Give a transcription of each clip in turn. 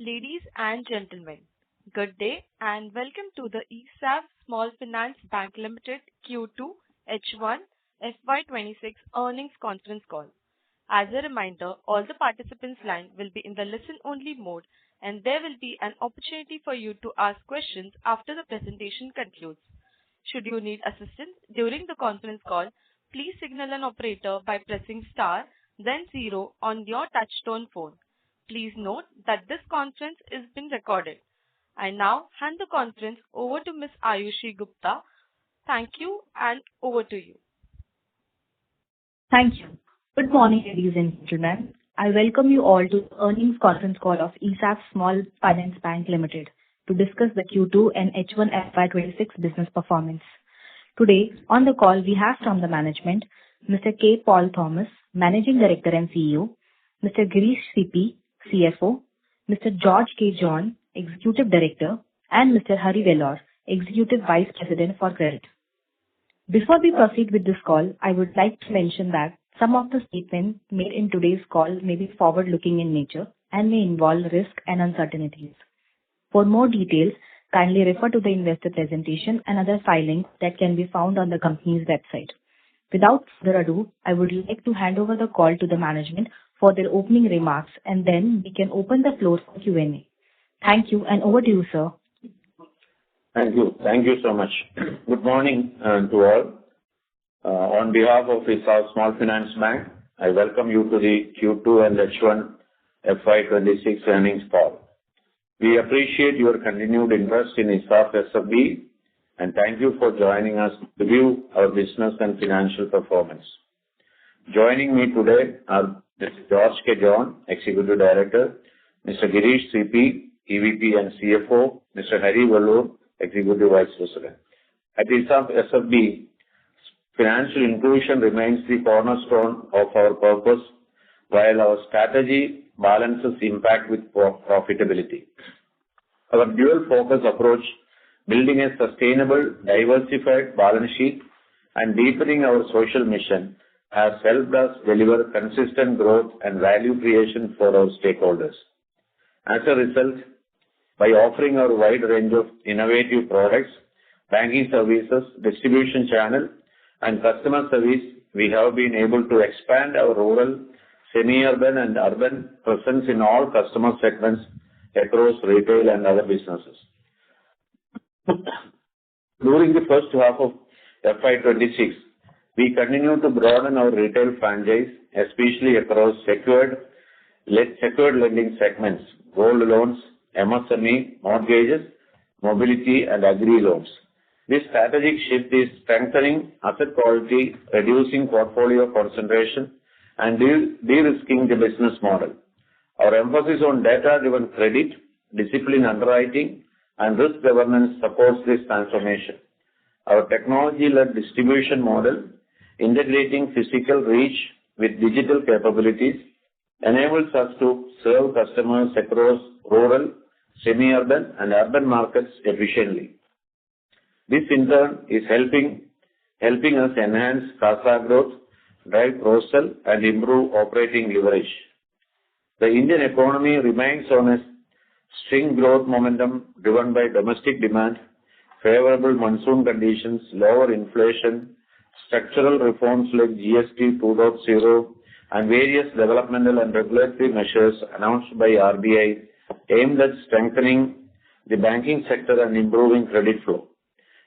Ladies and gentlemen, good day and welcome to the ESAF Small Finance Bank Limited Q2 H1 FY26 earnings conference call. As a reminder, all the participants' line will be in the listen-only mode, and there will be an opportunity for you to ask questions after the presentation concludes. Should you need assistance during the conference call, please signal an operator by pressing star, then zero on your touchtone phone. Please note that this conference is being recorded. I now hand the conference over to Ms. Ayushi Gupta. Thank you and over to you. Thank you. Good morning, ladies and gentlemen. I welcome you all to the earnings conference call of ESAF Small Finance Bank Limited to discuss the Q2 and H1 FY26 business performance. Today, on the call, we have from the management, Mr. K. Paul Thomas, Managing Director and CEO, Mr. Girish CP, CFO, Mr. George K. John, Executive Director, and Mr. Hari Velor, Executive Vice President for Credit. Before we proceed with this call, I would like to mention that some of the statements made in today's call may be forward-looking in nature and may involve risk and uncertainties. For more details, kindly refer to the investor presentation and other filings that can be found on the company's website. Without further ado, I would like to hand over the call to the management for their opening remarks, and then we can open the floor for Q&A. Thank you, and over to you, sir. Thank you. Thank you so much. Good morning to all. On behalf of ESAF Small Finance Bank, I welcome you to the Q2 and H1 FY26 earnings call. We appreciate your continued interest in ESAF SFB, and thank you for joining us to review our business and financial performance. Joining me today are Mr. George K. John, Executive Director, Mr. Girish CP, EVP and CFO, Mr. Hari Velor, Executive Vice President. At ESAF SFB, financial inclusion remains the cornerstone of our purpose, while our strategy balances impact with profitability. Our dual focus approach, building a sustainable, diversified balance sheet and deepening our social mission, has helped us deliver consistent growth and value creation for our stakeholders. As a result, by offering our wide range of innovative products, banking services, distribution channel, and customer service, we have been able to expand our rural, semi-urban, and urban presence in all customer segments across retail and other businesses. During the first half of FY26, we continue to broaden our retail franchise, especially across secured lending segments, gold loans, MSME, mortgages, mobility, and agri loans. This strategic shift is strengthening asset quality, reducing portfolio concentration, and de-risking the business model. Our emphasis on data-driven credit, disciplined underwriting, and risk governance supports this transformation. Our technology-led distribution model, integrating physical reach with digital capabilities, enables us to serve customers across rural, semi-urban, and urban markets efficiently. This, in turn, is helping us enhance CASA growth, drive cross-sell, and improve operating leverage. The Indian economy remains on a strong growth momentum driven by domestic demand, favorable monsoon conditions, lower inflation, structural reforms like GST 2.0, and various developmental and regulatory measures announced by RBI aimed at strengthening the banking sector and improving credit flow.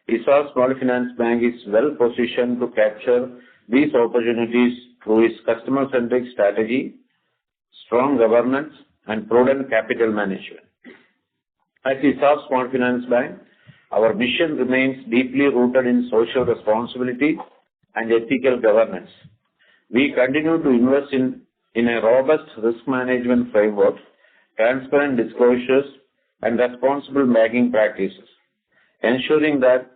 ESAF Small Finance Bank is well positioned to capture these opportunities through its customer-centric strategy, strong governance, and prudent capital management. At ESAF Small Finance Bank, our mission remains deeply rooted in social responsibility and ethical governance. We continue to invest in a robust risk management framework, transparent disclosures, and responsible banking practices, ensuring that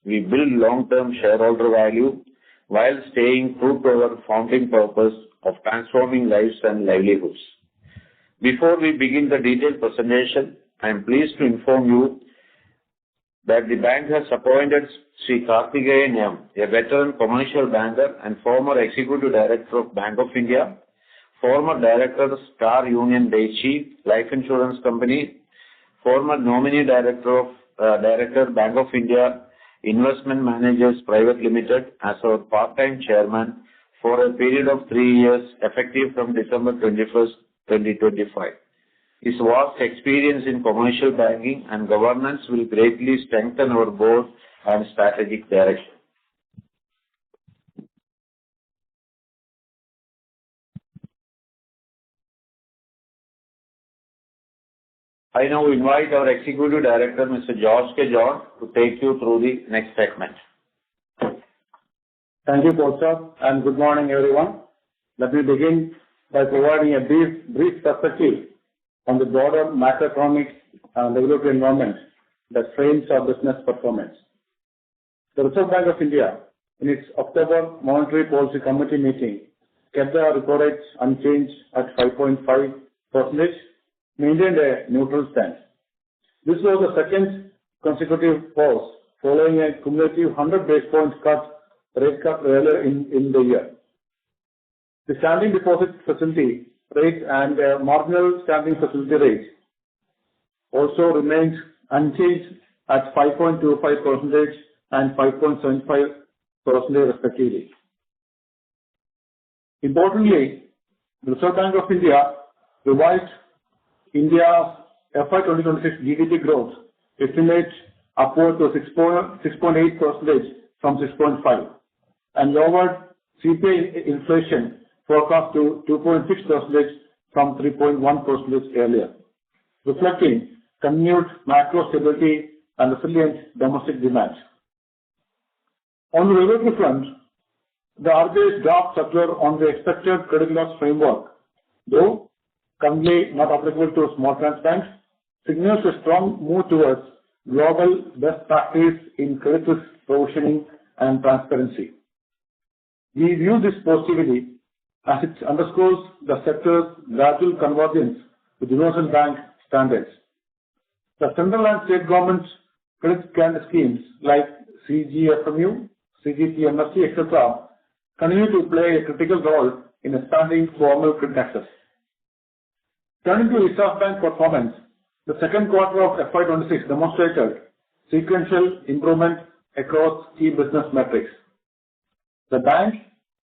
we build long-term shareholder value while staying true to our founding purpose of transforming lives and livelihoods. Before we begin the detailed presentation, I am pleased to inform you that the bank has appointed Sri Karthikeyan M, a veteran commercial banker and former Executive Director of Bank of India, former Director, Star Union Daiichi Life Insurance Company, former nominee Director, Bank of India Investment Managers Private Limited as our part-time chairman for a period of 3 years effective from December 21st, 2025. His vast experience in commercial banking and governance will greatly strengthen our board and strategic direction. I now invite our Executive Director, Mr. George K. John, to take you through the next segment. Thank you, Sir, and good morning, everyone. Let me begin by providing a brief perspective on the broader macroeconomic and regulatory environment that frames our business performance. The Reserve Bank of India, in its October Monetary Policy Committee meeting, kept the repo rates unchanged at 5.5%, maintained a neutral stance. This was the second consecutive pause following a cumulative 100 basis points rate cut earlier in the year. The standing deposit facility rate and marginal standing facility rate also remained unchanged at 5.25% and 5.75% respectively. Importantly, the Reserve Bank of India revised India's FY26 GDP growth estimate upward to 6.8% from 6.5% and lowered CPI inflation forecast to 2.6% from 3.1% earlier, reflecting continued macro stability and resilient domestic demand. On the regulatory front, the RBI's draft circular on the expected credit loss framework, though currently not applicable to small finance banks, signals a strong move towards global best practice in credit risk provisioning and transparency. We view this positively as it underscores the sector's gradual convergence with universal bank standards. The central and state governments' credit schemes like CGFMU, CGTMSC, etc. continue to play a critical role in expanding formal credit access. Turning to ESAF Bank performance, the second quarter of FY26 demonstrated sequential improvement across key business metrics. The bank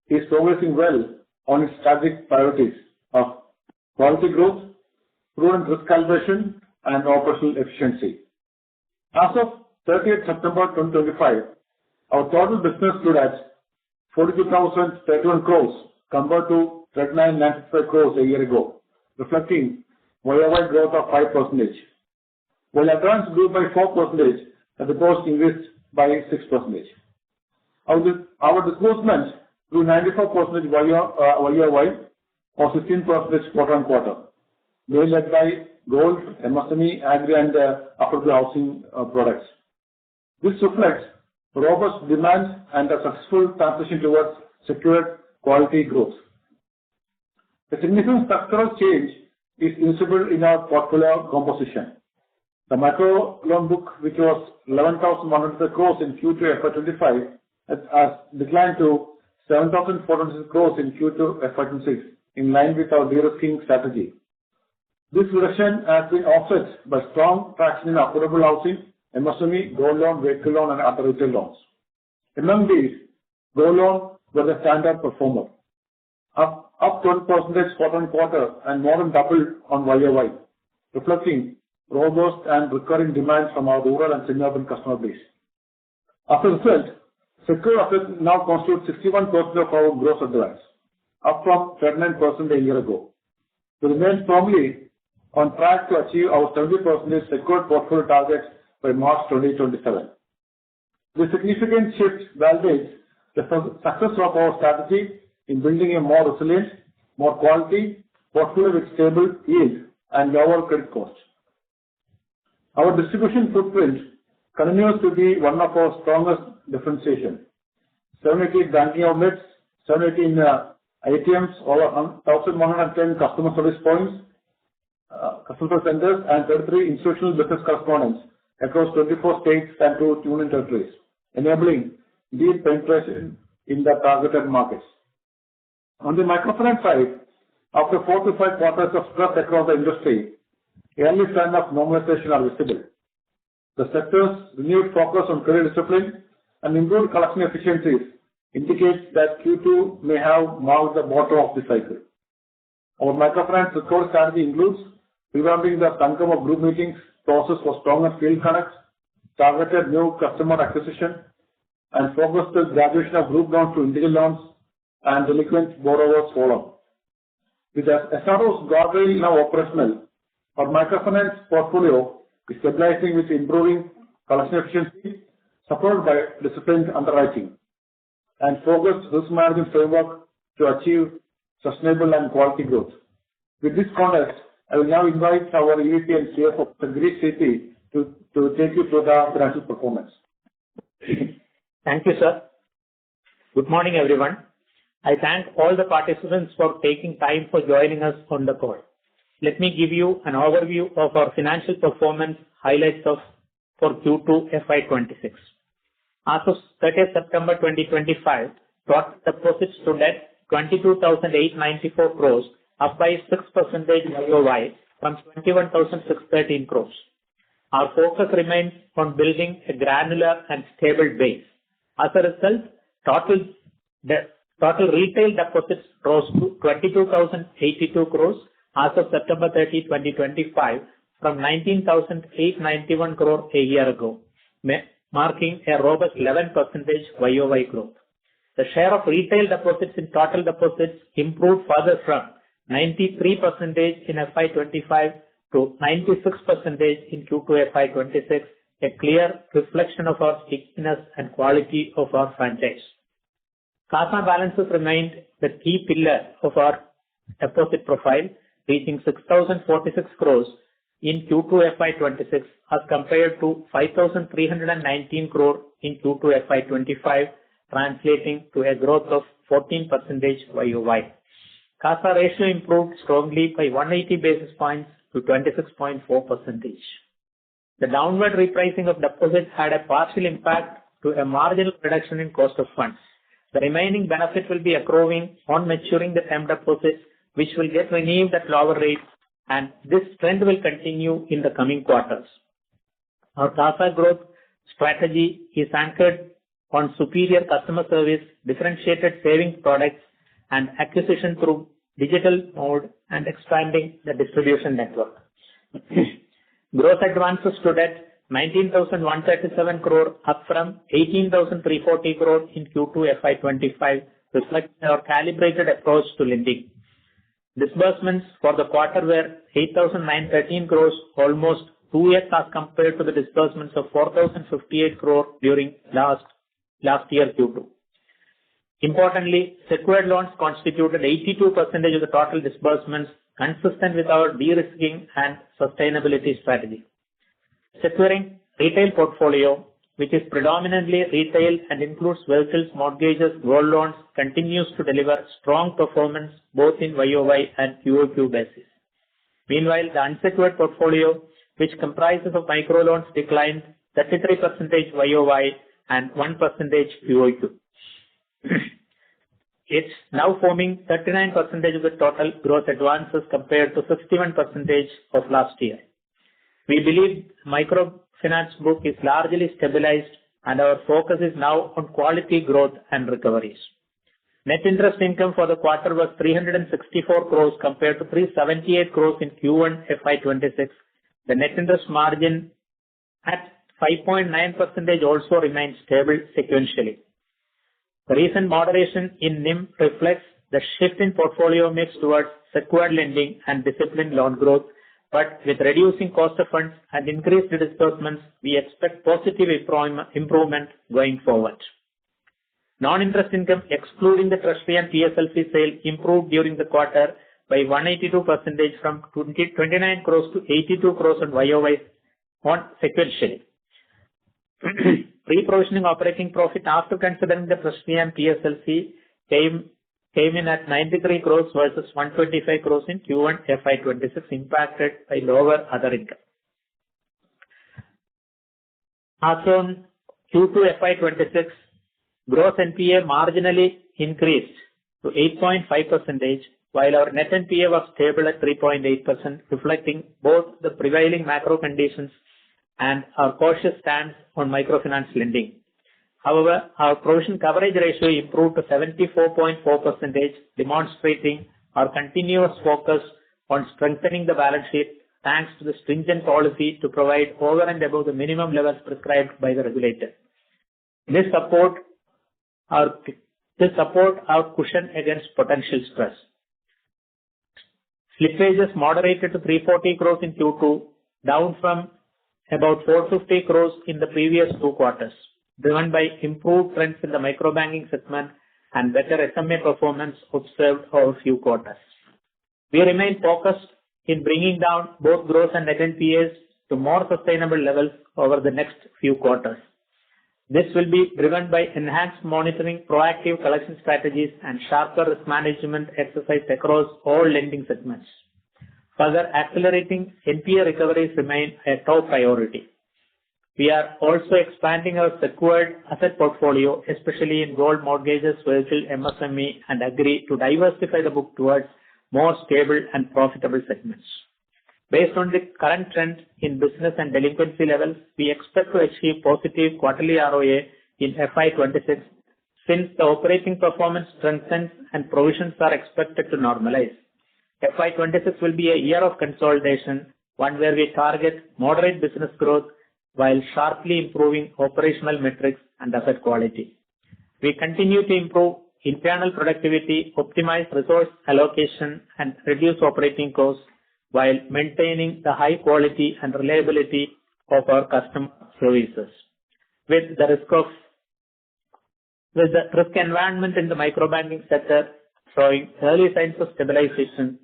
is progressing well on its strategic priorities of quality growth, prudent risk calibration, and operational efficiency. As of 30th September 2025, our total business stood at 42,031 crores compared to 39,965 crores a year ago, reflecting YoY growth of 5%. While advance grew by 4%, the deposits increased by 6%. Our disbursements grew 94% YoY or 16% quarter-on-quarter, mainly led by gold, MSME, agri, and affordable housing products. This reflects robust demand and a successful transition towards secured quality growth. A significant structural change is visible in our portfolio composition. The micro loan book, which was 11,100 crores in Q2 FY25, has declined to 7,400 crores in Q2 FY26, in line with our de-risking strategy. This reduction has been offset by strong traction in affordable housing, MSME, gold loan, vehicle loan, and other retail loans. Among these, gold loan was a standout performer, up 12% quarter-on-quarter and more than double on YoY, reflecting robust and recurring demand from our rural and semi-urban customer base. As a result, secured assets now constitute 61% of our gross advance, up from 39% a year ago. We remain firmly on track to achieve our 70% secured portfolio target by March 2027. This significant shift validates the success of our strategy in building a more resilient, more quality portfolio with stable yield and lower credit costs. Our distribution footprint continues to be one of our strongest differentiation. 780 banking outlets, 718 ATMs, over 1,110 customer service points, customer centers, and 33 institutional business correspondents across 24 states and 2 union territories, enabling deep penetration in the targeted markets. On the microfinance side, After 4 to 5 quarters of stress across the industry, early signs of normalization are visible. The sector's renewed focus on credit discipline and improved collection efficiencies indicates that Q2 may have marked the bottom of the cycle. Our microfinance recovery strategy includes revamping the Concall of group meetings process for stronger field connects, targeted new customer acquisition, and focused the graduation of group loans to individual loans and delinquent borrowers follow. With the SRO's guardrail now operational, our microfinance portfolio is stabilizing with improving collection efficiency, supported by disciplined underwriting and focused risk management framework to achieve sustainable and quality growth. With this context, I will now invite our EVP and CFO, Girish Sethi, to take you through the financial performance. Thank you, sir. Good morning, everyone. I thank all the participants for taking time for joining us on the call. Let me give you an overview of our financial performance highlights for Q2 FY26. As of 30th September 2025, total deposits stood at 22,894 crores, up by 6% YOY from 21,613 crores. Our focus remains on building a granular and stable base. As a result, total retail deposits rose to 22,082 crores as of September 30, 2025, from 19,891 crore a year ago, marking a robust 11% YOY growth. The share of retail deposits in total deposits improved further from 93% in FY25 to 96% in Q2 FY26, a clear reflection of our stickiness and quality of our franchise. CASA balances remained the key pillar of our deposit profile, reaching 6,046 crores in Q2 FY26 as compared to 5,319 crore in Q2 FY25, translating to a growth of 14% YOY. CASA ratio improved strongly by 180 basis points to 26.4%. The downward repricing of deposits had a partial impact to a marginal reduction in cost of funds. The remaining benefit will be accruing on maturing the term deposits, which will get renewed at lower rates, and this trend will continue in the coming quarters. Our CASA growth strategy is anchored on superior customer service, differentiated savings products, and acquisition through digital mode and expanding the distribution network. Gross advances stood at 19,137 crore, up from 18,340 crore in Q2 FY25, reflecting our calibrated approach to lending. Disbursements for the quarter were 8,913 crores, almost 2x as compared to the disbursements of 4,058 crore during last year Q2. Importantly, secured loans constituted 82% of the total disbursements, consistent with our de-risking and sustainability strategy. Securing retail portfolio, which is predominantly retail and includes vehicles, mortgages, gold loans, continues to deliver strong performance both in YOY and QOQ basis. Meanwhile, the unsecured portfolio, which comprises of micro loans, declined 33% YOY and 1% QOQ. It's now forming 39% of the total gross advances compared to 61% of last year. We believe microfinance book is largely stabilized and our focus is now on quality growth and recoveries. Net interest income for the quarter was 364 crores compared to 378 crores in Q1 FY26. The net interest margin at 5.9% also remains stable sequentially. The recent moderation in NIM reflects the shift in portfolio mix towards secured lending and disciplined loan growth, but with reducing cost of funds and increased disbursements, we expect positive improvement going forward. Non-interest income, excluding the treasury and PSLC sale, improved during the quarter by 182% from 29 crores to 82 crores on YOY sequentially. Pre-provisioning operating profit after considering the treasury and PSLC came in at 93 crores versus 125 crores in Q1 FY26, impacted by lower other income. As on Q2 FY26, gross NPA marginally increased to 8.5%, while our net NPA was stable at 3.8%, reflecting both the prevailing macro conditions and our cautious stance on microfinance lending. However, our provision coverage ratio improved to 74.4%, demonstrating our continuous focus on strengthening the balance sheet thanks to the stringent policy to provide over and above the minimum levels prescribed by the regulator. This support our cushion against potential stress. Slippages moderated to 340 crores in Q2, down from about 450 crores in the previous 2 quarters, driven by improved trends in the microbanking segment and better SMA performance observed over a few quarters. We remain focused in bringing down both gross and net NPAs to more sustainable levels over the next few quarters. This will be driven by enhanced monitoring, proactive collection strategies, and sharper risk management exercise across all lending segments. Further, accelerating NPA recoveries remain a top priority. We are also expanding our secured asset portfolio, especially in gold mortgages, vehicle, MSME, and agri, to diversify the book towards more stable and profitable segments. Based on the current trend in business and delinquency levels, we expect to achieve positive quarterly ROA in FY26 since the operating performance strengthens and provisions are expected to normalize. FY26 will be a year of consolidation, one where we target moderate business growth while sharply improving operational metrics and asset quality. We continue to improve internal productivity, optimize resource allocation, and reduce operating costs while maintaining the high quality and reliability of our customer services. With the risk environment in the microbanking sector showing early signs of stabilization,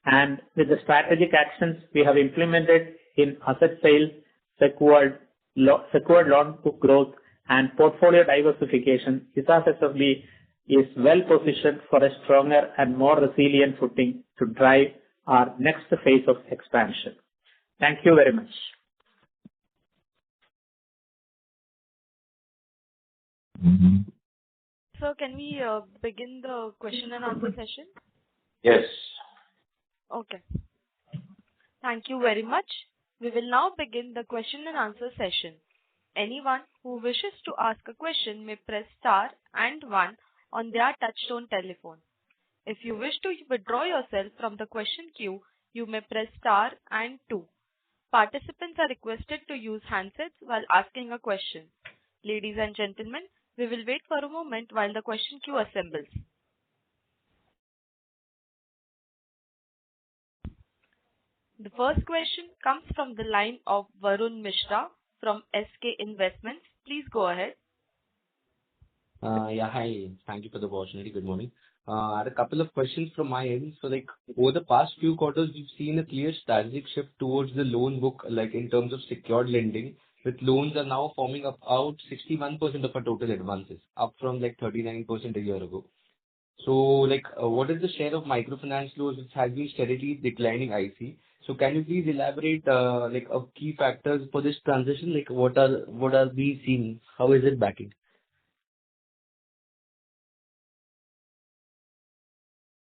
and with the strategic actions we have implemented in asset sales, secured loan book growth, and portfolio diversification, ESAF SFB is well positioned for a stronger and more resilient footing to drive our next phase of expansion. Thank you very much. So can we begin the question and answer session? Yes. Okay. Thank you very much. We will now begin the question and answer session. Anyone who wishes to ask a question may press star and 1 on their touchtone telephone. If you wish to withdraw yourself from the question queue, you may press star and 2. Participants are requested to use handsets while asking a question. Ladies and gentlemen, we will wait for a moment while the question queue assembles. The first question comes from the line of Varun Mishra from SK Investments. Please go ahead. Yeah, hi. Thank you for the opportunity. Good morning. I had a couple of questions from my end. So, over the past few quarters, we've seen a clear strategic shift towards the loan book, in terms of secured lending, with loans are now forming up out 61% of our total advances, up from 39% a year ago. So, what is the share of microfinance loans which has been steadily declining, I see? So, can you please elaborate, of key factors for this transition? What are we seeing? How is it backing?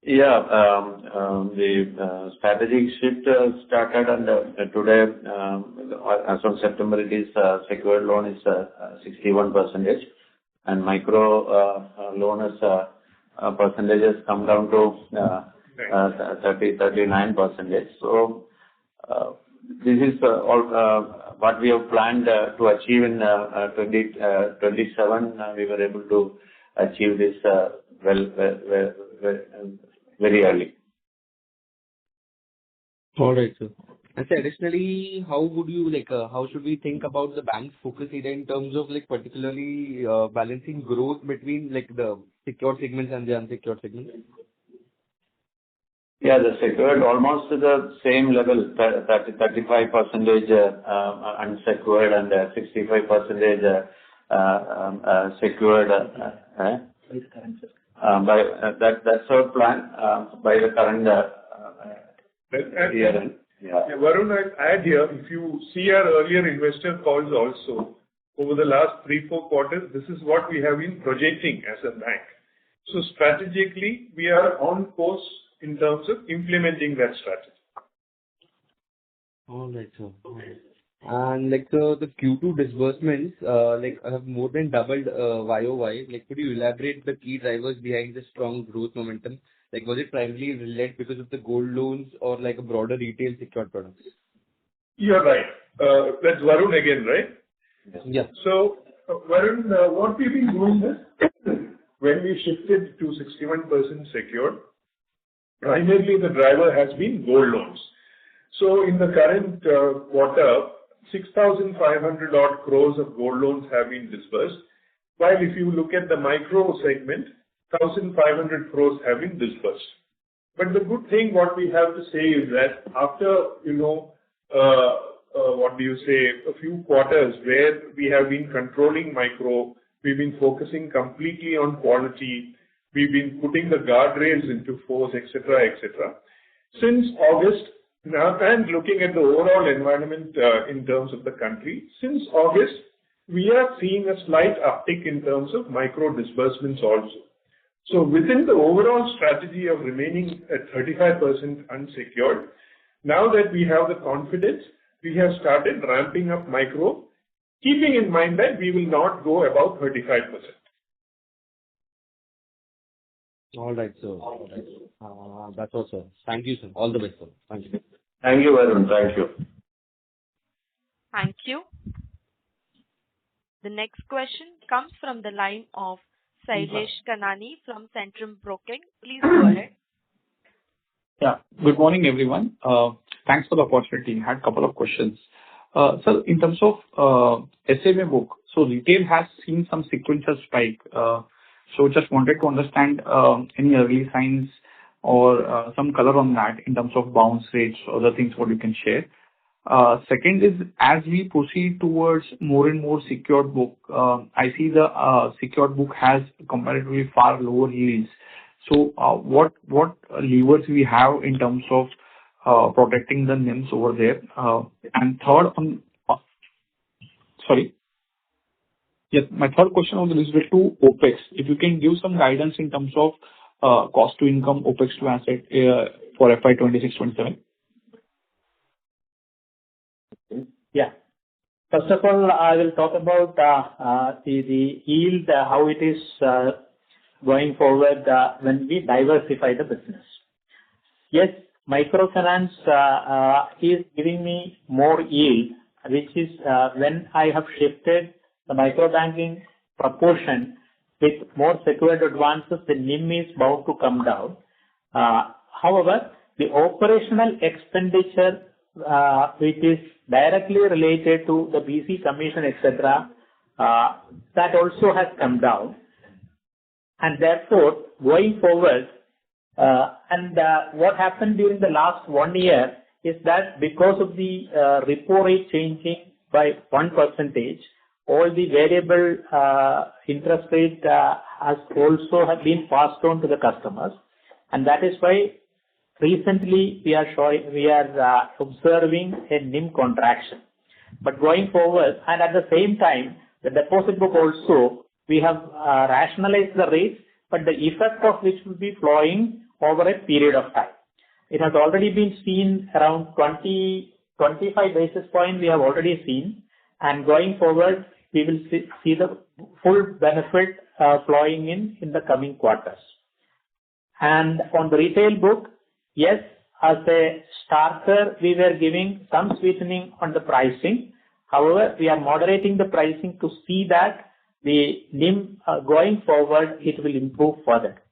Yeah, the strategic shift started, and today, as of September, it is secured loan is 61%, and micro loan is percentage has come down to 39%. So this is all what we have planned to achieve in 2027. We were able to achieve this very early. All right, sir. And so additionally, how would you how should we think about the bank's focus area in terms of particularly balancing growth between the secured segments and the unsecured segments? Yeah, the secured almost to the same level, 35% unsecured and 65% secured. That's our plan by the current year. Yeah, Varun, I add here, if you see our earlier investor calls also, over the last 3-4 quarters, this is what we have been projecting as a bank. So strategically, we are on course in terms of implementing that strategy. All right, sir. All right. And like the Q2 disbursements, have more than doubled YOY. Like, could you elaborate the key drivers behind the strong growth momentum? Like, was it primarily related because of the gold loans or like a broader retail secured products? You're right. That's Varun again, right? Yeah. So, Varun, what we've been doing is, when we shifted to 61% secured, primarily the driver has been gold loans. So in the current quarter, 6,500 odd crores of gold loans have been disbursed, while if you look at the micro segment, 1,500 crores have been disbursed. But the good thing, what we have to say is that after, a few quarters where we have been controlling micro, we've been focusing completely on quality, we've been putting the guardrails into force, etc., etc. Since August, now and looking at the overall environment in terms of the country, since August, we are seeing a slight uptick in terms of micro disbursements also. So within the overall strategy of remaining at 35% unsecured, now that we have the confidence, we have started ramping up micro, keeping in mind that we will not go above 35%. All right, sir. All right. That's all, sir. Thank you, sir. All the best, sir. Thank you. Thank you, Varun. Thank you. Thank you. The next question comes from the line of Sailesh Kanani from Centrum Broking. Please go ahead. Yeah. Good morning, everyone. Thanks for the opportunity. I had a couple of questions. So in terms of SMA book, so retail has seen some sequential spike. So just wanted to understand any early signs or some color on that in terms of bounce rates or other things what you can share. Second is, as we proceed towards more and more secured book, I see the secured book has comparatively far lower yields. So what levers we have in terms of protecting the NIMs over there? And third, my third question was related to OPEX. If you can give some guidance in terms of cost to income, OPEX to asset for FY26-27. Yeah. First of all, I will talk about the yield, how it is going forward when we diversify the business. Yes, microfinance is giving me more yield, which is when I have shifted the microbanking proportion with more secured advances, the NIM is bound to come down. However, the operational expenditure, which is directly related to the BC commission, etc., that also has come down. And therefore, going forward, what happened during the last 1 year is that because of the repo rate changing by 1%, all the variable interest rate has also have been passed on to the customers, and that is why recently we are observing a NIM contraction. But going forward, and at the same time, the deposit book also, we have rationalized the rates, but the effect of which will be flowing over a period of time. It has already been seen around 20-25 basis points we have already seen, and going forward, we will see the full benefit flowing in the coming quarters. And on the retail book, yes, as a starter, we were giving some sweetening on the pricing. However, we are moderating the pricing to see that the NIM going forward, it will improve further.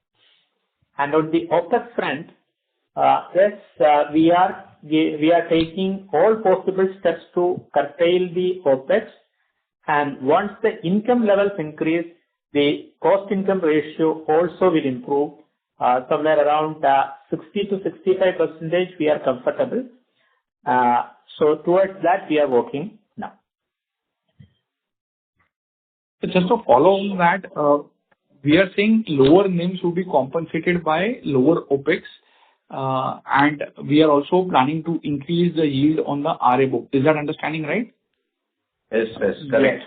And on the OPEX front, yes, we are taking all possible steps to curtail the OPEX. And once the income levels increase, the cost-income ratio also will improve. Somewhere around 60 to 65%, we are comfortable. So towards that, we are working now. Just to follow on that, we are saying lower NIMs will be compensated by lower OPEX, and we are also planning to increase the yield on the RA book. Is that understanding right? Yes, correct.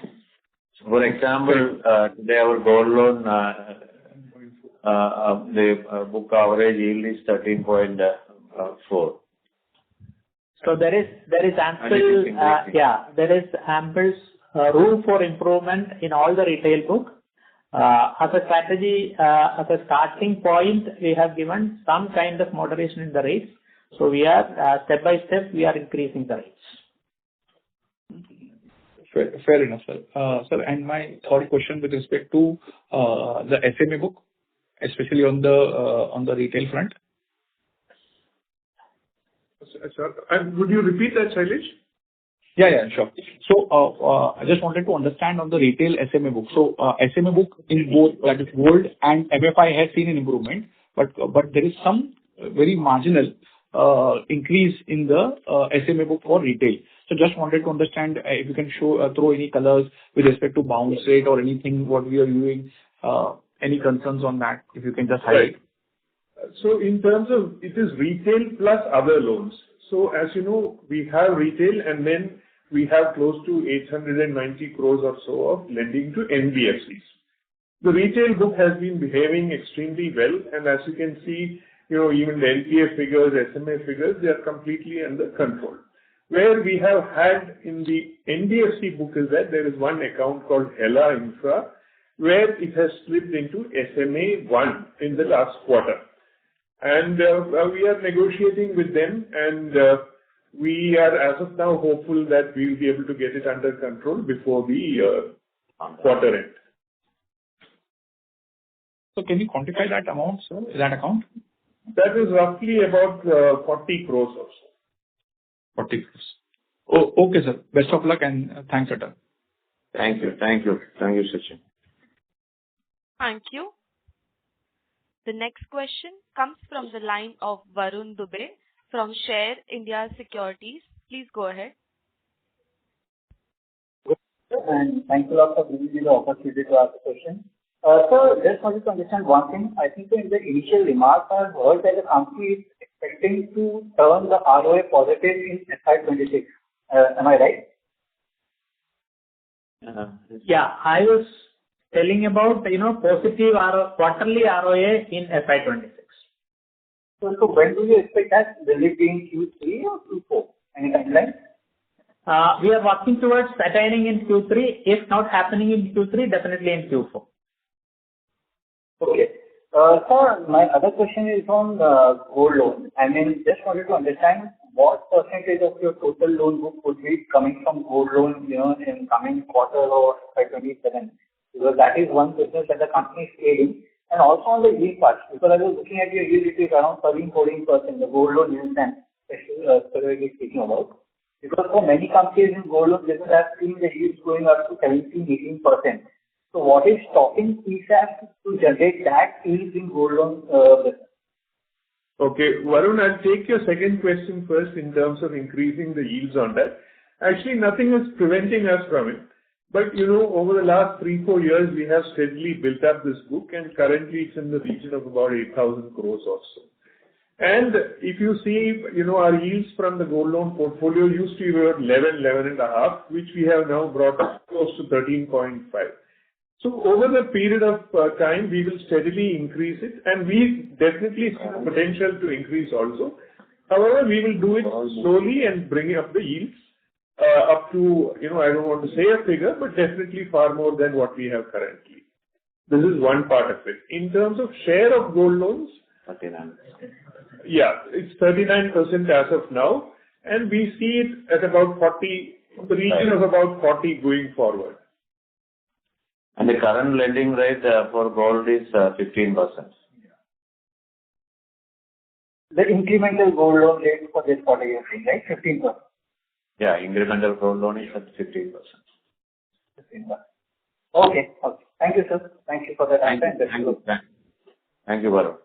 For example, today our gold loan the book average yield is 13.4. So there is And it is increasing. there is ample room for improvement in all the retail book. As a strategy, as a starting point, we have given some kind of moderation in the rates. So we are step by step, we are increasing the rates. Fair enough, sir. Sir, and my third question with respect to the SMA book, especially on the retail front. Sir, and would you repeat that, Shailesh? Yeah, sure. So, I just wanted to understand on the retail SMA book. So, SMA book in both, that is gold and MFI, has seen an improvement, but there is some very marginal increase in the SMA book for retail. So just wanted to understand if you can throw any colors with respect to bounce rate or anything, what we are doing, any concerns on that, if you can just highlight. Right. So in terms of, it is retail plus other loans. So as you know, we have retail and then we have close to 890 crores or so of lending to NBFCs. The retail book has been behaving extremely well, and as you can see, even the NPA figures, SMA figures, they are completely under control. Where we have had in the NBFC book is that there is one account called Hela Infra, where it has slipped into SMA 1 in the last quarter. And we are negotiating with them, and we are, as of now, hopeful that we will be able to get it under control before the quarter end. So can you quantify that amount, sir, that account? That is roughly about 40 crores or so. 40 crores. Oh, okay, sir. Best of luck and thanks, Atal. Thank you, Sachin. Thank you. The next question comes from the line of Varun Dubey from Share India Securities. Please go ahead. And thanks a lot for giving me the opportunity to ask a question. Sir, just wanted to understand one thing. I think in the initial remarks, I heard that the company is expecting to turn the ROA positive in FY26. Am I right? Yeah, I was telling about, positive quarterly ROA in FY26. So when do you expect that? Will it be in Q3 or Q4? Any timeline? We are working towards attaining in Q3. If not happening in Q3, definitely in Q4. Okay. Sir, my other question is on gold loan. I mean, just wanted to understand what percentage of your total loan book would be coming from gold loan, in coming quarter or FY27, because that is one business that the company is scaling. And also on the yield part, because I was looking at your yield, it is around 13-14%, the gold loan yield, and specifically speaking about. Because for many companies in gold loan business, I've seen the yields going up to 17-18%. So what is stopping ESAF to generate that yield in gold loan business? Okay, Varun, I'll take your second question first in terms of increasing the yields on that. Actually, nothing is preventing us from it. But, over the last 3-4 years, we have steadily built up this book, and currently it's in the region of about 8,000 crores or so. And if you see, our yields from the gold loan portfolio used to be about 11.5, which we have now brought up close to 13.5. So over the period of time, we will steadily increase it, and we definitely see the potential to increase also. However, we will do it slowly and bring up the yields up to, I don't want to say a figure, but definitely far more than what we have currently. This is one part of it. In terms of share of gold loans, 39%. Yeah, it's 39% as of now, and we see it at about 40, the region of about 40 going forward. And the current lending rate for gold is 15%. The incremental gold loan rate for this quarter, you're saying, right? 15%. Yeah, incremental gold loan is at 15%. 15%. Okay. Thank you, sir. Thank you for that answer. Thank you, Varun.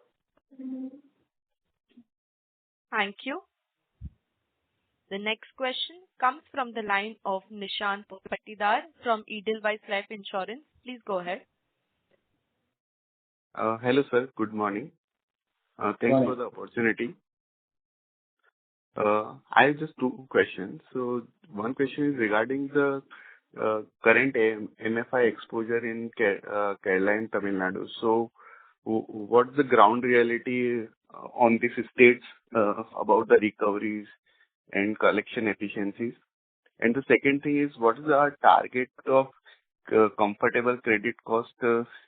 Thank you. The next question comes from the line of Nishant Patidar from Edelweiss Life Insurance. Please go ahead. Hello, sir. Good morning. Thanks for the opportunity. I have just two questions. So one question is regarding the current MFI exposure in Kerala and Tamil Nadu. So what's the ground reality on these states about the recoveries and collection efficiencies? And the second thing is, what is our target of comfortable credit cost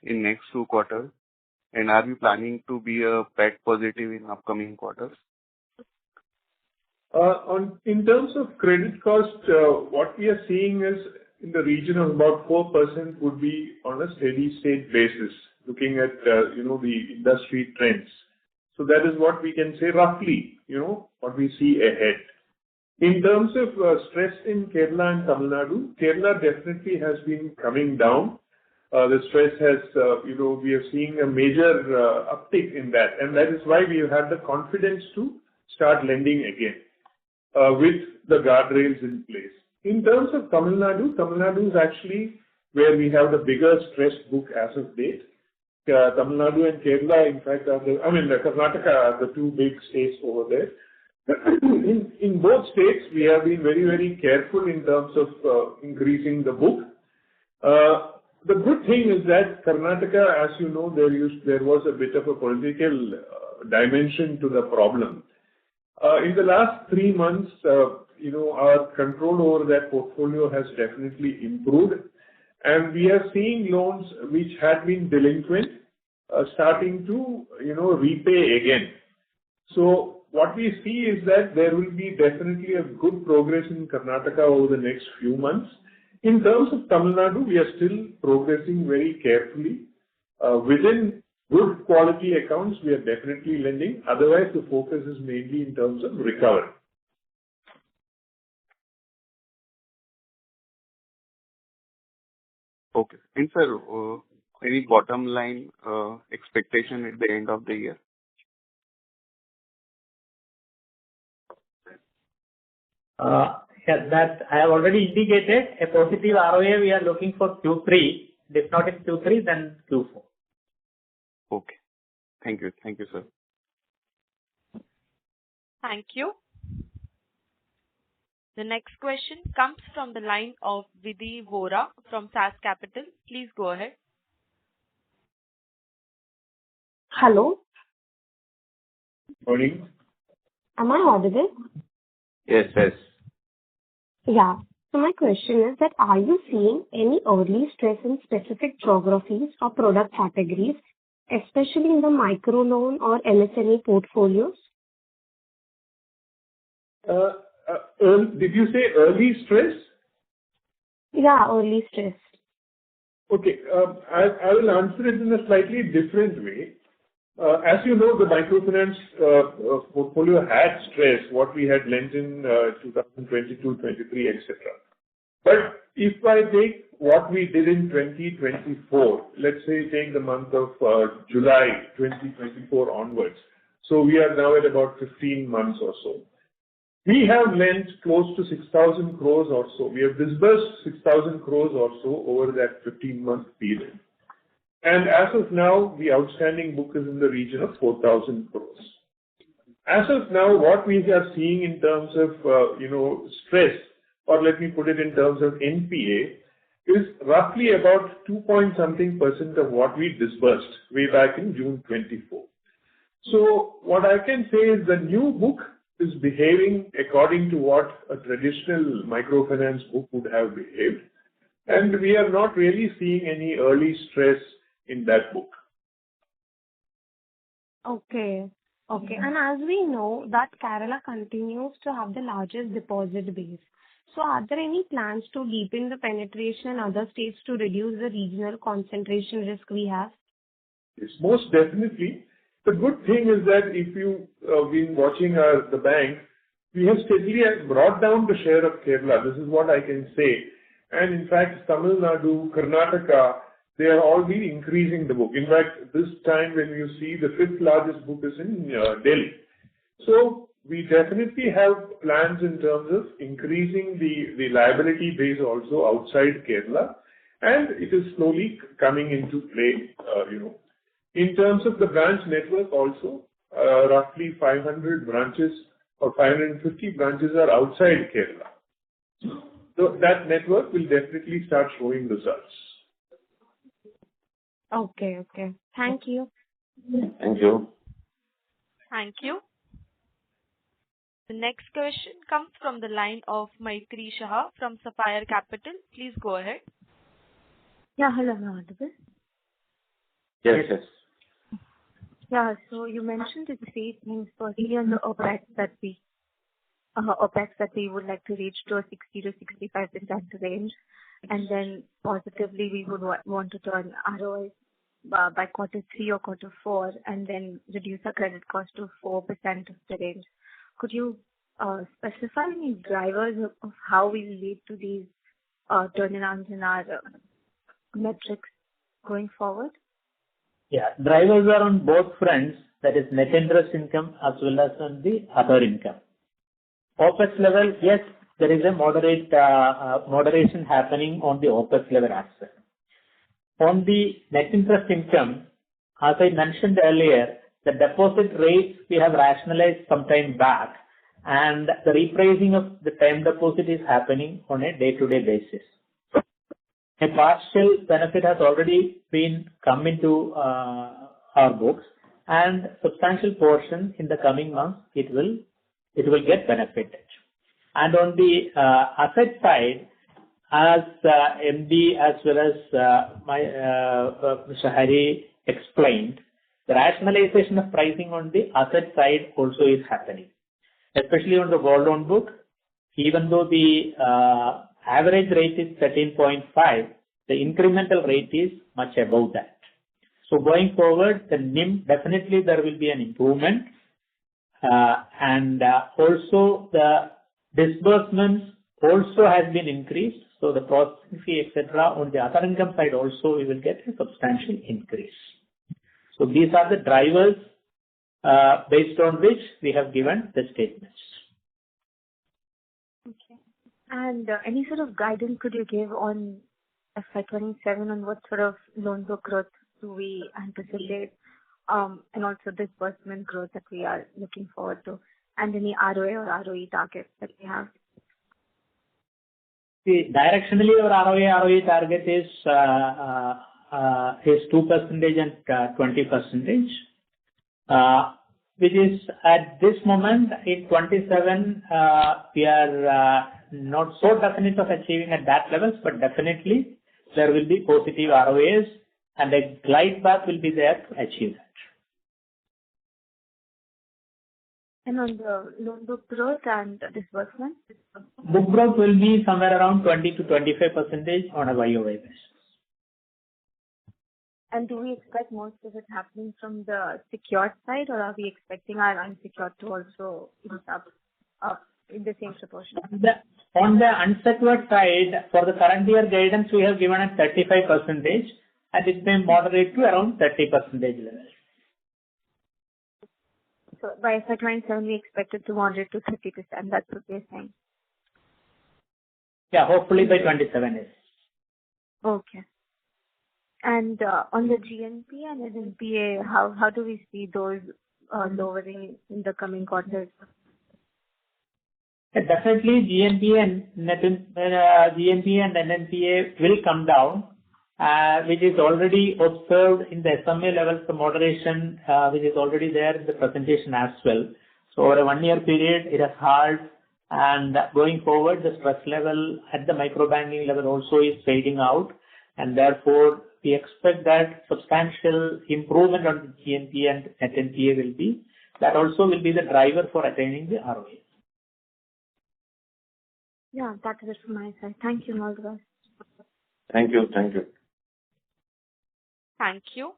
in next 2 quarters? And are we planning to be a PAT positive in upcoming quarters? In terms of credit cost, what we are seeing is in the region of about 4% would be on a steady state basis, looking at, the industry trends. So that is what we can say roughly, what we see ahead. In terms of stress in Kerala and Tamil Nadu, Kerala definitely has been coming down. The stress has, we are seeing a major uptick in that, and that is why we have had the confidence to start lending again with the guardrails in place. In terms of Tamil Nadu is actually where we have the bigger stressed book as of date. Tamil Nadu and Kerala, in fact, Karnataka are the two big states over there. In both states, we have been very, very careful in terms of increasing the book. The good thing is that Karnataka, as you know, there was a bit of a political dimension to the problem. In the last 3 months, our control over that portfolio has definitely improved, and we are seeing loans which had been delinquent starting to, repay again. So what we see is that there will be definitely a good progress in Karnataka over the next few months. In terms of Tamil Nadu, we are still progressing very carefully. Within good quality accounts, we are definitely lending. Otherwise, the focus is mainly in terms of recovery. Okay. And sir, any bottom line expectation at the end of the year? That I have already indicated a positive ROA we are looking for Q3. If not in Q3, then Q4. Okay. Thank you. Thank you, sir. Thank you. The next question comes from the line of Vidhi Vora from SAS Capital. Please go ahead. Hello, Morning. am I audible? Yes, yes. Yeah. So my question is that are you seeing any early stress in specific geographies or product categories, especially in the micro loan or MSME portfolios? Did you say early stress? Yeah, early stress. Okay. I will answer it in a slightly different way. As you know, the microfinance portfolio had stress, what we had lent in 2022, 23, etc. But if I take what we did in 2024, let's say take the month of July 2024 onwards, so we are now at about 15 months or so. We have lent close to 6,000 crores or so. We have disbursed 6,000 crores or so over that 15-month period. And as of now, the outstanding book is in the region of 4,000 crores. As of now, what we are seeing in terms of, stress, or let me put it in terms of NPA, is roughly about 2-point-something% of what we disbursed way back in June 24. So what I can say is the new book is behaving according to what a traditional microfinance book would have behaved. And we are not really seeing any early stress in that book. Okay. And as we know that Kerala continues to have the largest deposit base. So are there any plans to deepen the penetration in other states to reduce the regional concentration risk we have? Yes, most definitely. The good thing is that if you've been watching the bank, we have steadily brought down the share of Kerala. This is what I can say. And in fact, Tamil Nadu, Karnataka, they are all been increasing the book. In fact, this time when you see the 5th largest book is in Delhi. So we definitely have plans in terms of increasing the liability base also outside Kerala, and it is slowly coming into play, In terms of the branch network also, roughly 500 branches or 550 branches are outside Kerala. So that network will definitely start showing results. Okay. Thank you. Thank you. Thank you. The next question comes from the line of Maitri Shah from Sapphire Capital. Please go ahead. Yeah, hello, am I audible? Yes, yes. Yeah, so you mentioned the three things. Firstly, on the OPEX that we would like to reach to a 60 to 65% range, and then positively we would want to turn ROI by quarter 3 or quarter 4, and then reduce our credit cost to 4% of the range. Could you specify any drivers of how we lead to these turnarounds in our metrics going forward? Yeah, drivers are on both fronts, that is net interest income as well as on the other income. OPEX level, yes, there is a moderation happening on the OPEX level as well. On the net interest income, as I mentioned earlier, the deposit rates we have rationalized some time back, and the repricing of the time deposit is happening on a day-to-day basis. A partial benefit has already been come into our books, and substantial portion in the coming months it will get benefited. And on the asset side, as MD as well as Mr. Hari explained, the rationalization of pricing on the asset side also is happening, especially on the gold loan book. Even though the average rate is 13.5, the incremental rate is much above that. So going forward, the NIM, definitely there will be an improvement. And also the disbursements also has been increased. So the processing fee, etc. on the other income side also we will get a substantial increase. So these are the drivers based on which we have given the statements. Okay. And any sort of guidance could you give on FY27 on what sort of loan book growth do we anticipate, and also disbursement growth that we are looking forward to, and any ROA or ROE targets that we have? See, directionally our ROE target is 2% and 20%, which is at this moment in 27 we are not so definite of achieving at that levels, but definitely there will be positive ROAs and a glide path will be there to achieve that. And on the loan book growth and disbursement? Book growth will be somewhere around 20 to 25% on a YOY basis. And do we expect most of it happening from the secured side, or are we expecting our unsecured to also inch up in the same proportion? On the unsecured side, for the current year guidance, we have given at 35%, and it may moderate to around 30% level. So by FY27, we expect it to moderate to 30%. That's what we're saying. Yeah, hopefully by 27 is. Okay. And on the GNP and NPA, how do we see those lowering in the coming quarters? Definitely GNP and NNPA will come down, which is already observed in the SMA levels, the moderation which is already there in the presentation as well. So over a 1 year period, it has halved, and going forward, the stress level at the micro banking level also is fading out, and therefore we expect that substantial improvement on the GNP and NNPA will be. That also will be the driver for attaining the ROA. Yeah, that is it from my side. Thank you, all the best. Thank you. Thank you. Thank you.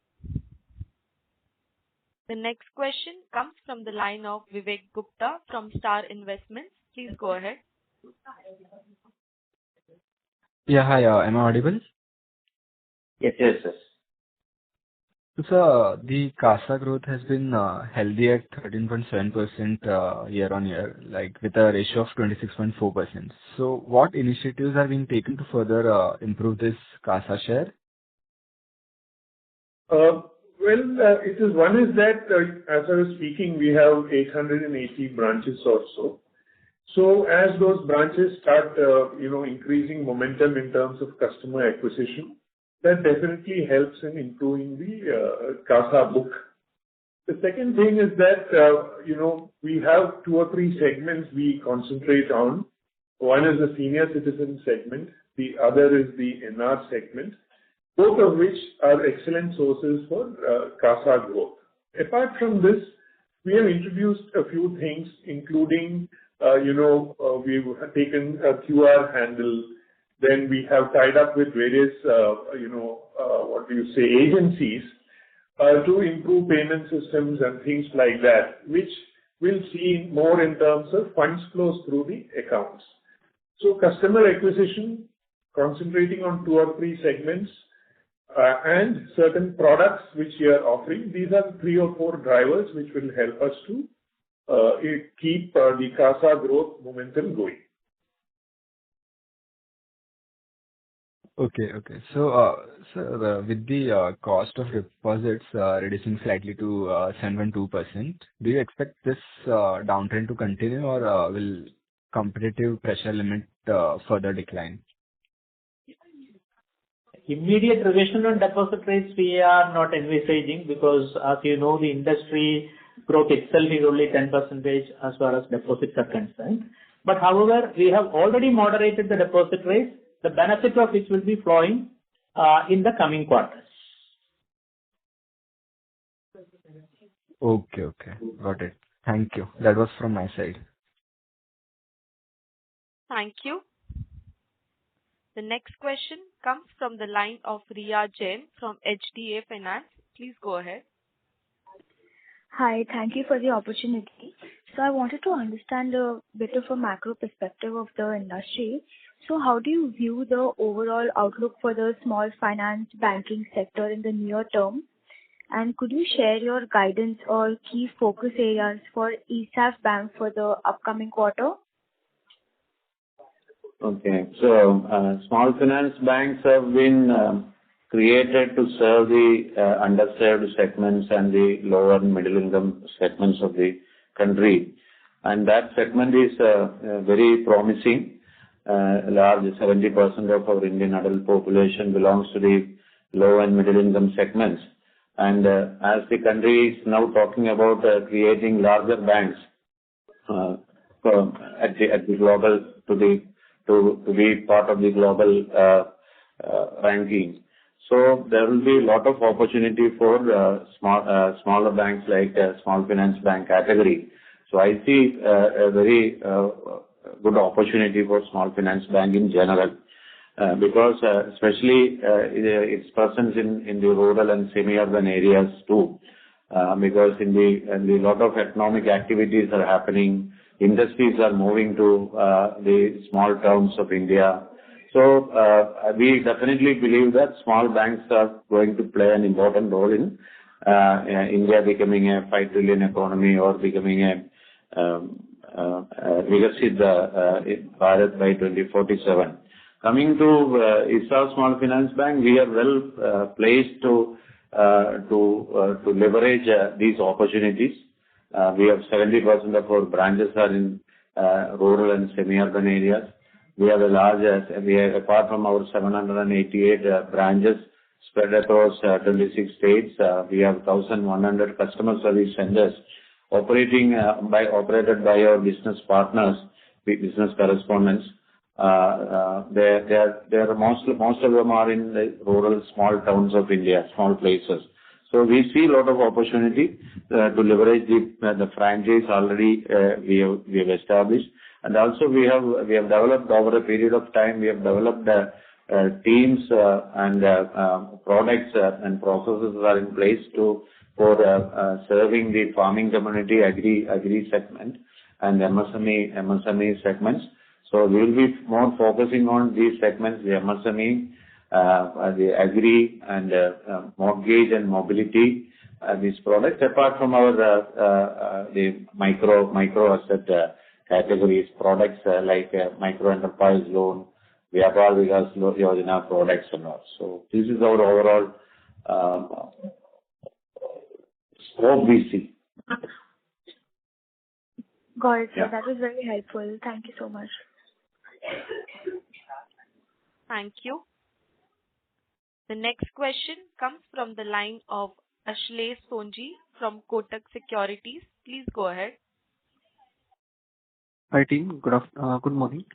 The next question comes from the line of Vivek Gupta from Star Investments. Please go ahead. Yeah, hi. Am I audible? Yes, yes, yes. So the CASA growth has been healthy at 13.7% year on year, like with a ratio of 26.4%. So what initiatives are being taken to further improve this CASA share? It is one is that as I was speaking, we have 880 branches or so. So as those branches start, increasing momentum in terms of customer acquisition, that definitely helps in improving the CASA book The second thing is that, we have two or three segments we concentrate on. One is the senior citizen segment, the other is the NR segment, both of which are excellent sources for CASA growth. Apart from this, we have introduced a few things, including, we've taken a QR handle, then we have tied up with various, agencies to improve payment systems and things like that, which we'll see more in terms of funds flows through the accounts. So customer acquisition, concentrating on two or three segments, and certain products which we are offering. These are three or four drivers which will help us to keep the CASA growth momentum going. Okay. So, sir, with the cost of deposits reducing slightly to 7.2%, do you expect this downtrend to continue, or will competitive pressure limit further decline? Immediate revision on deposit rates we are not envisaging, because as you know, the industry growth itself is only 10% as far as deposits are concerned. But however, we have already moderated the deposit rates, the benefit of which will be flowing in the coming quarters. Okay. Got it. Thank you. That was from my side. Thank you. The next question comes from the line of Riya Jain from HDA Finance. Please go ahead. Hi, thank you for the opportunity. So I wanted to understand a bit of a macro perspective of the industry. So how do you view the overall outlook for the small finance banking sector in the near term? And could you share your guidance or key focus areas for ESAF Bank for the upcoming quarter? Okay. So, small finance banks have been created to serve the underserved segments and the lower and middle income segments of the country. And that segment is very promising. Large 70% of our Indian adult population belongs to the low and middle income segments. And as the country is now talking about creating larger banks at the global to be part of the global ranking. So there will be a lot of opportunity for smaller banks like small finance bank category. So I see a very good opportunity for small finance bank in general, because especially its presence in the rural and semi-urban areas too, because in the lot of economic activities are happening, industries are moving to the small towns of India. So we definitely believe that small banks are going to play an important role in India becoming a 5 trillion economy or becoming a Vigasit Bharat by 2047. Coming to ESAF Small Finance Bank, we are well placed to leverage these opportunities. We have 70% of our branches are in rural and semi-urban areas. We have apart from our 788 branches spread across 26 states, we have 1,100 customer service centers operated by our business partners, business correspondents. Most of them are in the rural small towns of India, small places. So we see a lot of opportunity to leverage the franchise already we have established, and also we have developed over a period of time. We have developed teams and products and processes are in place for serving the farming community, agri segment, and MSME segments. So we will be more focusing on these segments, the MSME, the agri and mortgage and mobility, these products. Apart from our the micro asset categories, products like micro enterprise loan, Vyapar Vikas Yojana products and all. So this is our overall scope we see. Got it, sir. Yeah. That was very helpful. Thank you so much. Thank you. The next question comes from the line of Ashlesh Sonji from Kotak Securities. Please go ahead. Hi, team. Good morning.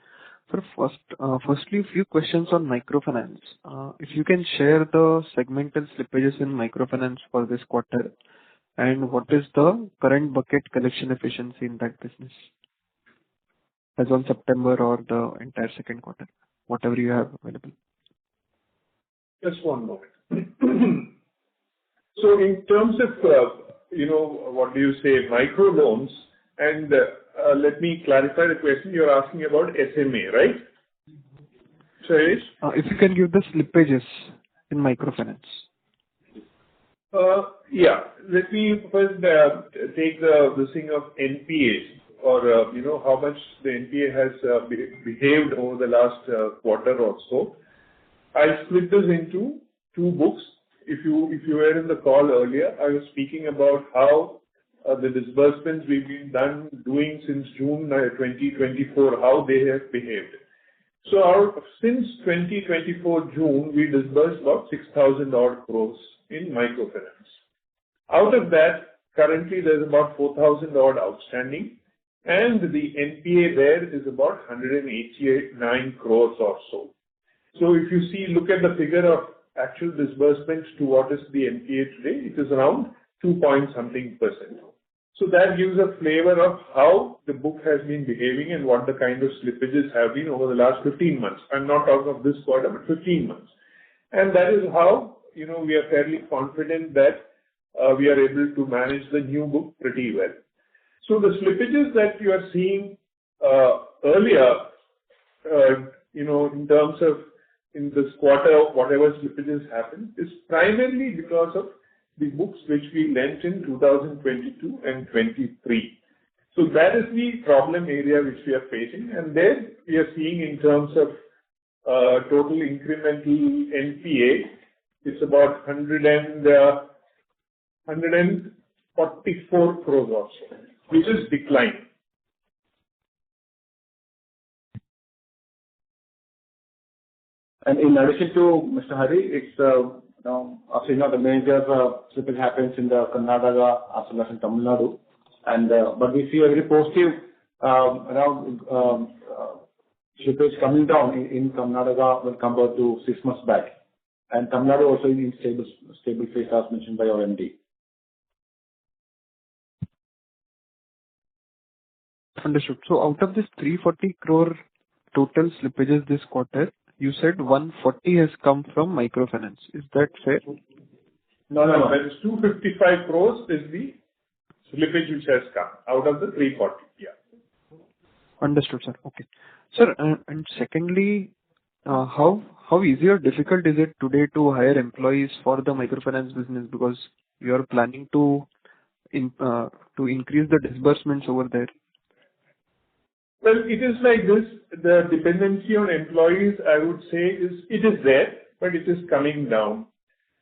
Sir, firstly, a few questions on microfinance. If you can share the segmental slippages in microfinance for this quarter, and what is the current bucket collection efficiency in that business as on September or the entire second quarter, whatever you have available? Just one moment. So in terms of, what do you say, micro loans, and let me clarify the question. You're asking about SMA, right? Shailesh? If you can give the slippages in microfinance. Yeah. Let me first take the thing of NPAs or, how much the NPA has behaved over the last quarter or so. I'll split this into two books. If you were in the call earlier, I was speaking about how the disbursements we've been doing since June 2024, how they have behaved. So since 2024 June, we disbursed about 6,000 odd crores in microfinance. Out of that, currently there's about 4,000 odd outstanding, and the NPA there is about 189 crores or so. So if you look at the figure of actual disbursements to what is the NPA today, it is around 2.something%. So that gives a flavor of how the book has been behaving and what the kind of slippages have been over the last 15 months. I'm not talking of this quarter, but 15 months. And that is how, we are fairly confident that we are able to manage the new book pretty well. So the slippages that you are seeing earlier, in terms of in this quarter, whatever slippages happened, is primarily because of the books which we lent in 2022 and 23. So that is the problem area which we are facing. And then we are seeing in terms of total incremental NPA, it's about 144 crores or so, which is decline. And in addition to Mr. Hari, it's obviously the major slippage happens in the Karnataka as well as in Tamil Nadu, and but we see a very positive slippage coming down in Karnataka when compared to 6 months back, and Tamil Nadu also in stable phase as mentioned by our MD. Understood. So out of this 340 crore total slippages this quarter, you said 140 has come from microfinance. Is that fair? No. That is 255 crores is the slippage which has come out of the 340. Yeah. Understood, sir. Okay. Sir, and secondly, how easy or difficult is it today to hire employees for the microfinance business, because you are planning to increase the disbursements over there? Well, it is like this. The dependency on employees, I would say, it is there, but it is coming down.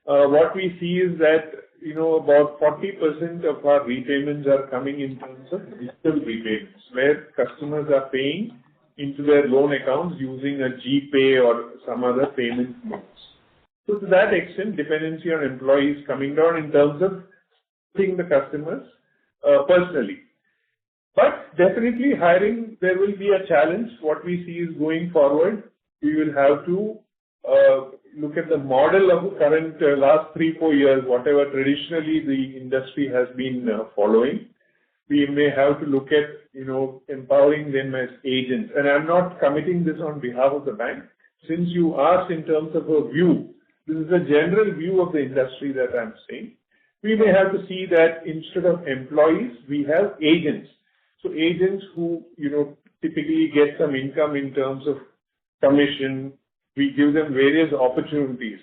What we see is that, about 40% of our repayments are coming in terms of digital repayments, where customers are paying into their loan accounts using a GPay or some other payment modes. So to that extent, dependency on employees coming down in terms of paying the customers personally. But definitely hiring, there will be a challenge. What we see is going forward, we will have to look at the model of the current last 3-4 years, whatever traditionally the industry has been following. We may have to look at, empowering them as agents. And I'm not committing this on behalf of the bank. Since you asked in terms of a view, this is a general view of the industry that I'm saying. We may have to see that instead of employees, we have agents. So agents who, typically get some income in terms of commission, we give them various opportunities.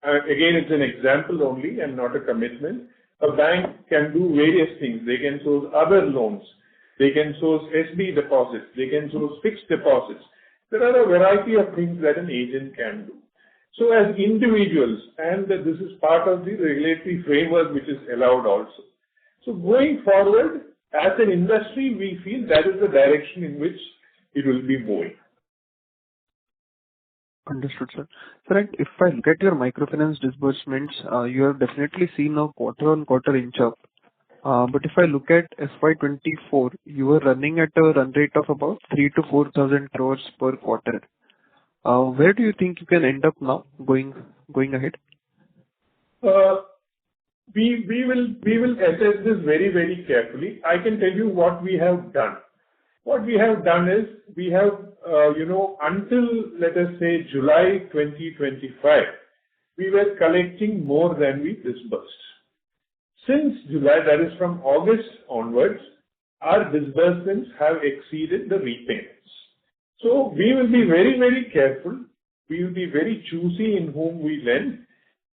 Again, it's an example only and not a commitment. A bank can do various things. They can source other loans. They can source SB deposits. They can source fixed deposits. There are a variety of things that an agent can do. So as individuals, and this is part of the regulatory framework which is allowed also. So going forward, as an industry, we feel that is the direction in which it will be moving. Understood, sir. Sir, and if I look at your microfinance disbursements, you have definitely seen a quarter-on-quarter inch up. But if I look at FY24, you were running at a run rate of about 3 to 4,000 crores per quarter. Where do you think you can end up now going ahead? We will assess this very, very carefully. I can tell you what we have done. What we have done is we have, until, let us say, July 2025, we were collecting more than we disbursed. Since July, that is from August onwards, our disbursements have exceeded the repayments. So we will be very, very careful. We will be very choosy in whom we lend.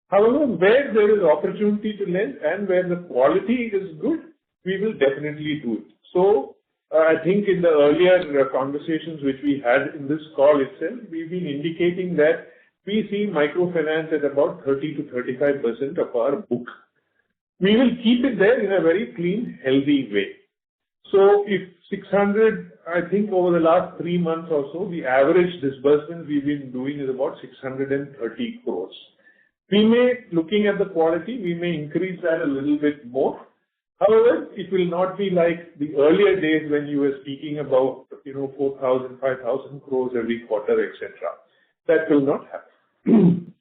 However, where there is opportunity to lend and where the quality is good, we will definitely do it. So I think in the earlier conversations which we had in this call itself, we've been indicating that we see microfinance at about 30 to 35% of our book. We will keep it there in a very clean, healthy way. So if 600, I think over the last 3 months or so, the average disbursement we've been doing is about 630 crores. We may, looking at the quality, we may increase that a little bit more. However, it will not be like the earlier days when you were speaking about, 4,000, 5,000 crores every quarter, etc. That will not happen.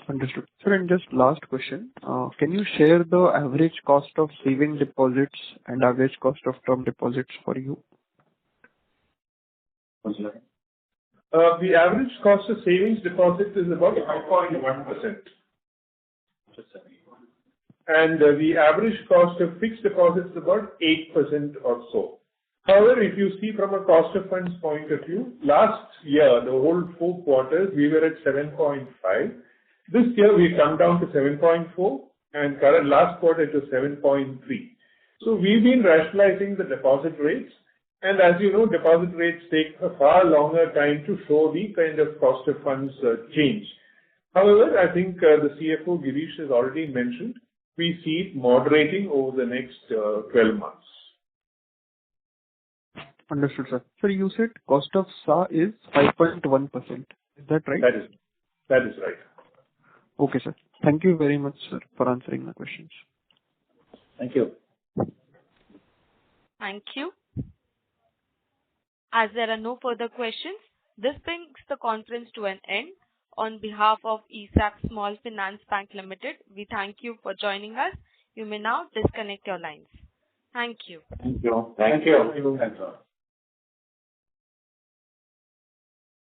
Understood. Sir, and just last question. Can you share the average cost of saving deposits and average cost of term deposits for you? The average cost of savings deposit is about 5.1%. And the average cost of fixed deposits is about 8% or so. However, if you see from a cost of funds point of view, last year, the whole 4 quarters, we were at 7.5. This year, we come down to 7.4, and last quarter it was 7.3. So we've been rationalizing the deposit rates. And as you know, deposit rates take a far longer time to show the kind of cost of funds change. However, I think the CFO Girish has already mentioned, we see it moderating over the next 12 months. Understood, sir. Sir, you said cost of SA is 5.1%. Is that right? That is right. Okay, sir. Thank you very much, sir, for answering my questions. Thank you. Thank you. As there are no further questions, this brings the conference to an end. On behalf of ESAF Small Finance Bank Limited, we thank you for joining us. You may now disconnect your lines. Thank you. Thank you. Thank you.